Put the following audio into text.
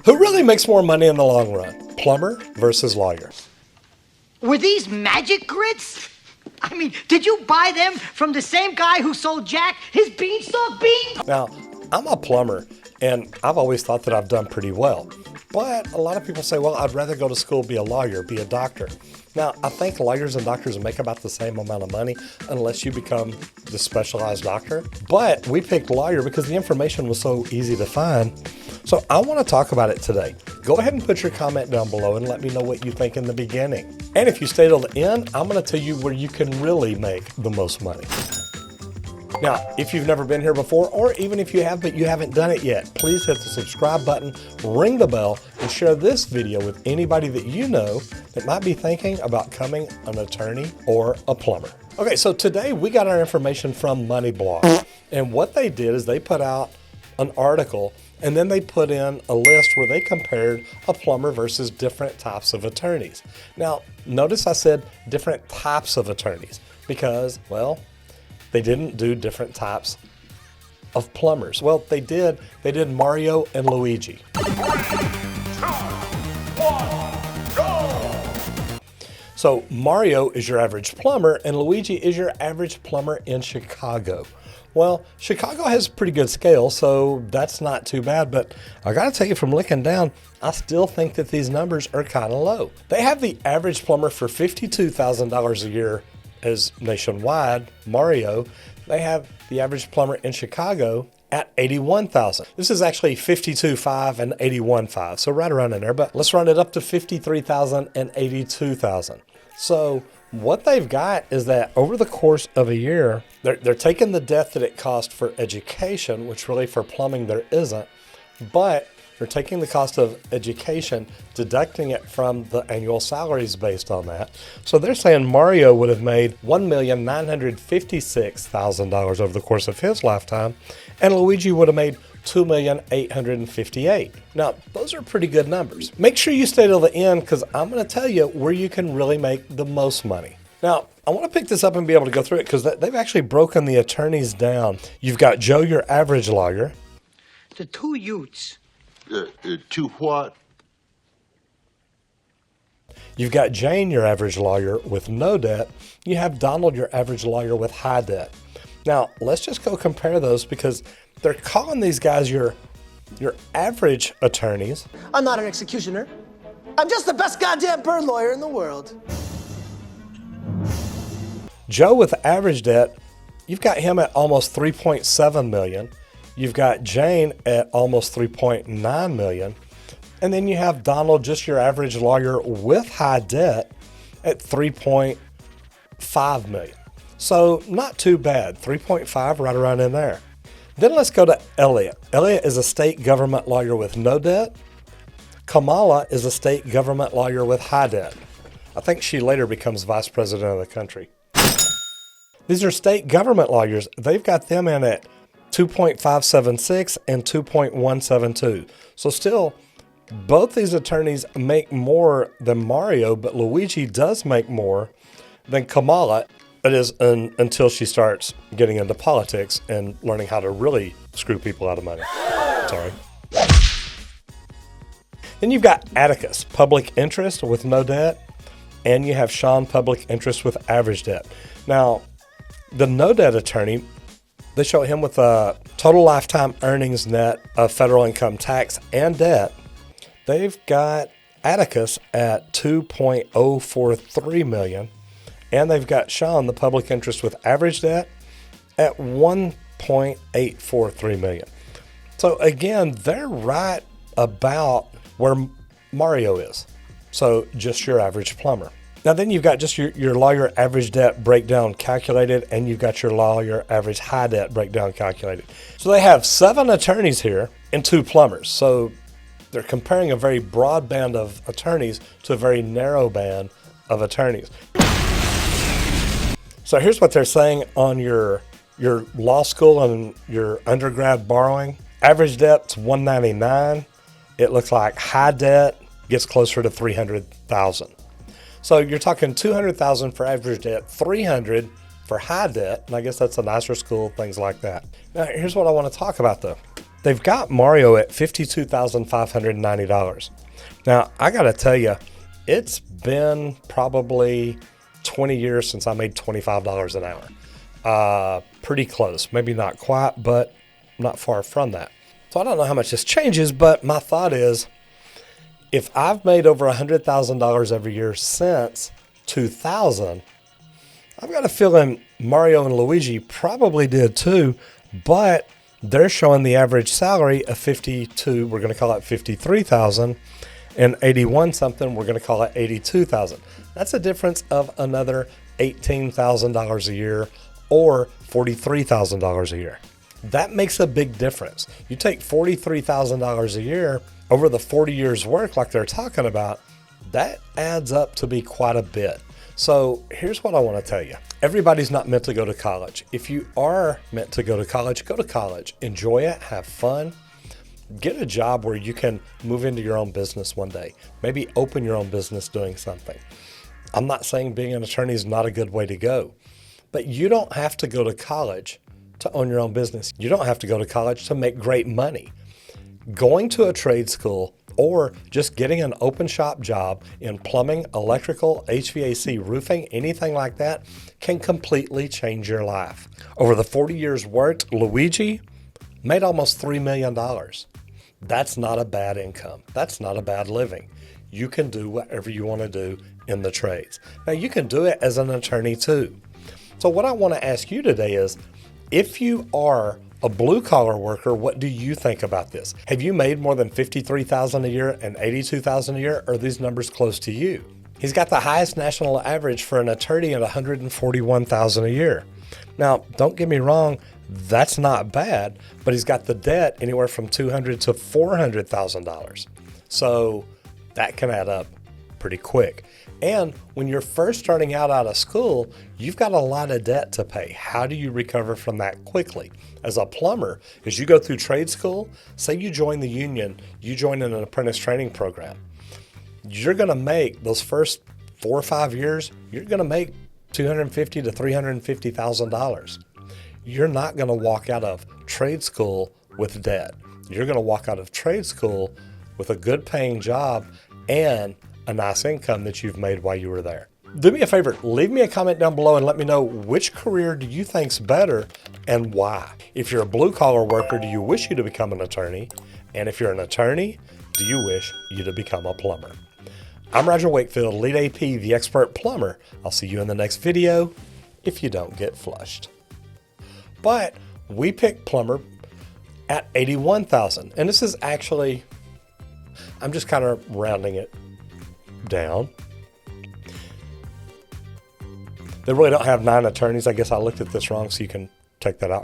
Who really makes more money in the long run? Plumber versus lawyer. Were these magic grits? I mean, did you buy them from the same guy who sold Jack his beanstalk beans? Now, I'm a plumber, and I've always thought that I've done pretty well. But a lot of people say, well, I'd rather go to school, be a lawyer, be a doctor. Now, I think lawyers and doctors make about the same amount of money unless you become the specialized doctor. But we picked lawyer because the information was so easy to find. So I want to talk about it today. Go ahead and put your comment down below and let me know what you think in the beginning. And if you stay till the end, I'm going to tell you where you can really make the most money. Now, if you've never been here before, or even if you have but you haven't done it yet, please hit the subscribe button, ring the bell, and share this video with anybody that you know that might be thinking about becoming an attorney or a plumber. Okay, so today we got our information from MoneyBlog, and what they did is they put out an article and then they put in a list where they compared a plumber versus different types of attorneys. Now, notice I said different types of attorneys because, well, they didn't do different types of plumbers. Well, they did. They did Mario and Luigi. 3, 2, 1, go! So Mario is your average plumber and Luigi is your average plumber in Chicago. Well, Chicago has pretty good scale, so that's not too bad, but I gotta tell you, from looking down, I still think that these numbers are kind of low. They have the average plumber for $52,000 a year as nationwide, Mario. They have the average plumber in Chicago at $81,000. This is actually $52,500 and $81,500, so right around in there, but let's run it up to $53,000 and $82,000. So what they've got is that over the course of a year, they're taking the debt that it cost for education, which really for plumbing there isn't, but they're taking the cost of education, deducting it from the annual salaries based on that. So they're saying Mario would have made $1,956,000 over the course of his lifetime, and Luigi would have made $2,858,000. Now, those are pretty good numbers. Make sure you stay till the end because I'm going to tell you where you can really make the most money. Now, I want to pick this up and be able to go through it because they've actually broken the attorneys down. You've got Joe, your average lawyer. The two Utes. To what? You've got Jane, your average lawyer with no debt. You have Donald, your average lawyer with high debt. Now, let's just go compare those because they're calling these guys your average attorneys. I'm not an executioner. I'm just the best goddamn bird lawyer in the world. Joe with average debt, you've got him at almost $3.7 million. You've got Jane at almost $3.9 million. And then you have Donald, just your average lawyer with high debt, at $3.5 million. So not too bad, 3.5 right around in there. Then let's go to Elliot. Elliot is a state government lawyer with no debt. Kamala is a state government lawyer with high debt. I think she later becomes vice president of the country. These are state government lawyers. They've got them in at 2.576 and 2.172. So still, both these attorneys make more than Mario, but Luigi does make more than Kamala. That is until she starts getting into politics and learning how to really screw people out of money. Sorry. Then you've got Atticus, public interest with no debt, and you have Sean, public interest with average debt. Now, the no debt attorney, they show him with a total lifetime earnings net of federal income tax and debt. They've got Atticus at $2.043 million, and they've got Sean, the public interest with average debt, at $1.843 million. So again, they're right about where Mario is. So just your average plumber. Now then you've got just your lawyer average debt breakdown calculated, and you've got your lawyer average high debt breakdown calculated. So they have 7 attorneys here and 2 plumbers. So they're comparing a very broad band of attorneys to a very narrow band of attorneys. So here's what they're saying on your law school and your undergrad borrowing. Average debt's $199. It looks like high debt gets closer to $300,000. So you're talking $200,000 for average debt, $300,000 for high debt, and I guess that's a nicer school, things like that. Now, here's what I want to talk about though. They've got Mario at $52,590. Now, I got to tell you, it's been probably 20 years since I made $25 an hour. Pretty close. Maybe not quite, but not far from that. So I don't know how much this changes, but my thought is, if I've made over $100,000 every year since 2000, I've got a feeling Mario and Luigi probably did too, but they're showing the average salary of 52, we're going to call it 53,000, and 81 something, we're going to call it 82,000. That's a difference of another $18,000 a year or $43,000 a year. That makes a big difference. You take $43,000 a year over the 40 years work like they're talking about, that adds up to be quite a bit. So here's what I want to tell you. Everybody's not meant to go to college. If you are meant to go to college, enjoy it, have fun, get a job where you can move into your own business one day, maybe open your own business doing something. I'm not saying being an attorney is not a good way to go, but you don't have to go to college to own your own business. You don't have to go to college to make great money. Going to a trade school or just getting an open shop job in plumbing, electrical, HVAC, roofing, anything like that can completely change your life. Over the 40 years worked, Luigi made almost $3 million. That's not a bad income. That's not a bad living. You can do whatever you want to do in the trades. Now you can do it as an attorney too. So what I want to ask you today is, if you are a blue-collar worker, what do you think about this? Have you made more than $53,000 a year and $82,000 a year? Or are these numbers close to you? He's got the highest national average for an attorney at $141,000 a year. Now, don't get me wrong, that's not bad, but he's got the debt anywhere from $200,000 to $400,000. So that can add up pretty quick. And when you're first starting out of school, you've got a lot of debt to pay. How do you recover from that quickly? As a plumber, as you go through trade school, say you join the union, you join in an apprentice training program, you're going to make those first 4 or 5 years, you're going to make $250,000 to $350,000. You're not going to walk out of trade school with debt. You're going to walk out of trade school with a good paying job and a nice income that you've made while you were there. Do me a favor, leave me a comment down below and let me know which career do you think's better and why. If you're a blue collar worker, do you wish you to become an attorney? And if you're an attorney, do you wish you to become a plumber? I'm Roger Wakefield, lead AP, the expert plumber. I'll see you in the next video if you don't get flushed. But we picked plumber at $81,000, and this is actually, I'm just kind of rounding it down. They really don't have 9 attorneys. I guess I looked at this wrong, so you can take that out.